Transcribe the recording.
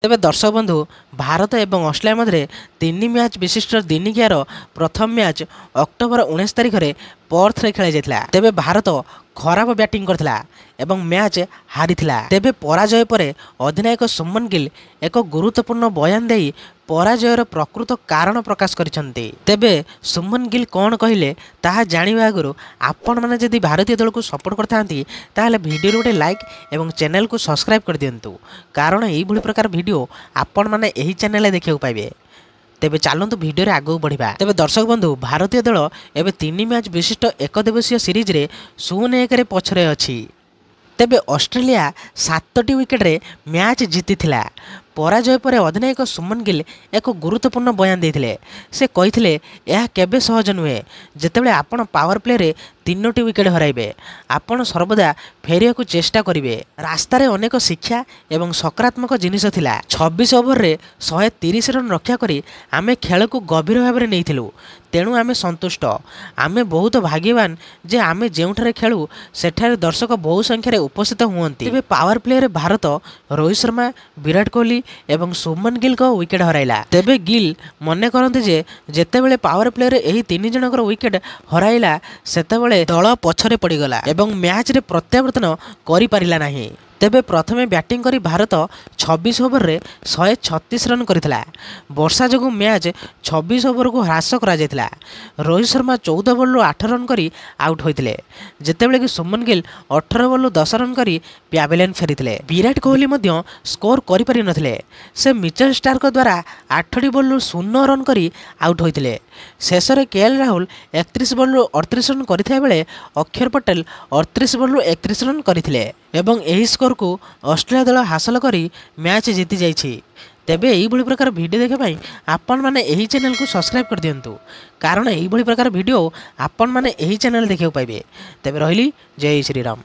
तेबे दर्शक बंधु भारत एवं ऑस्ट्रेलिया मध्य 3 मैच विशिष्ट दिनिकियार प्रथम मैच अक्टोबर 19 तारिख में पर्थ रे खेल जाता। तेबे भारत खराब बैटिंग करथिला एवं मैच हारिथिला। तेबे पराजय पर अधिनायक सुमन गिल एक गुरुत्वपूर्ण बयान दे पराजयर प्रकृत कारण प्रकाश करिसंती। तेबे सुमन गिल कौन कहले ताहा जानिबा आगुरु आपण माने जदि भारतीय दल को सपोर्ट करथांती ताहले वीडियो गोटे लाइक एवं चैनल को सब्सक्राइब कर दियंतु, कारण एही भली प्रकार वीडियो आपण माने एही चैनल देखियो पाइबे। तेबे चलतु भिडियो रे आगू बढ़िबा। तेबे दर्शक बंधु भारतीय दल एबे 3 मैच विशिष्ट एक दिवसीय सीरीज रे 0-1 रे पछरे अछि। तेबे ऑस्ट्रेलिया 7टी विकेट रे मैच जीतिथिला। पराजय पर अधिनायक सुमन गिल एक गुरुत्वपूर्ण बयान देथिले। से कहिथिले यह केबे सहज नुहे जेतेबेले आपण पावर प्ले रे 3टी विकेट हराइबे, आपण सर्वदा फेरिया को चेष्टा करिवे। रास्तारे अनेक शिक्षा एवं सकारात्मक जिनिस थिला। 26 ओवर रे 130 रन रक्षा करी आमे खेल को गभीर भाव में नैथिलु, तेणु आमे संतुष्ट। आमे बहुत भाग्यवान जे आमे जेउठारे खेलु सेठारे दर्शक बहु संख्यारे उपस्थित हुअंती। तेबे पावर प्ले रे भारत रोहित शर्मा, विराट कोहली एवं सुमन गिल को विकेट हराइला। तेबे गिल मने करंती जे जेतेबेले पावर प्ले रे एही 3 जनकर विकेट हराइला सेतेबेले दल पछरे पड़ीगला एवं मैच रे प्रत्यावर्तन करि पारिला नाही। तेबे प्रथमे बैटिंग करी भारत 26 ओवर रे 136 रन करथिला। वर्षा जगु मैच 26 ओवर को ह्रास करा जायतिला। रोहित शर्मा 14 बॉल 8 रन करी आउट होइतिले, जेतेबेले कि सुमन गिल 18 बॉल 10 रन करी प्यावेलियन फेरिथिले। विराट कोहली मध्य स्कोर करि पारि नथिले। से मिचेल स्टार्क द्वारा 8 बॉल 0 रन करी आउट होइतिले। शेषरे केएल राहुल 31 बॉल 38 रन करिथिया बेले अक्षर पटेल 38 बॉल 31 रन करिथिले एवं एही स्कोर को ऑस्ट्रेलिया दल हासिल करी मैच जीति जाइछि। तेबे एही भली प्रकार वीडियो देखा पाई आपण माने एही चैनल को सब्सक्राइब कर दियंतु, कारण एही भली प्रकार वीडियो आपण माने एही चैनल देखियो पाइबे। तेबे रहिली जय श्री राम।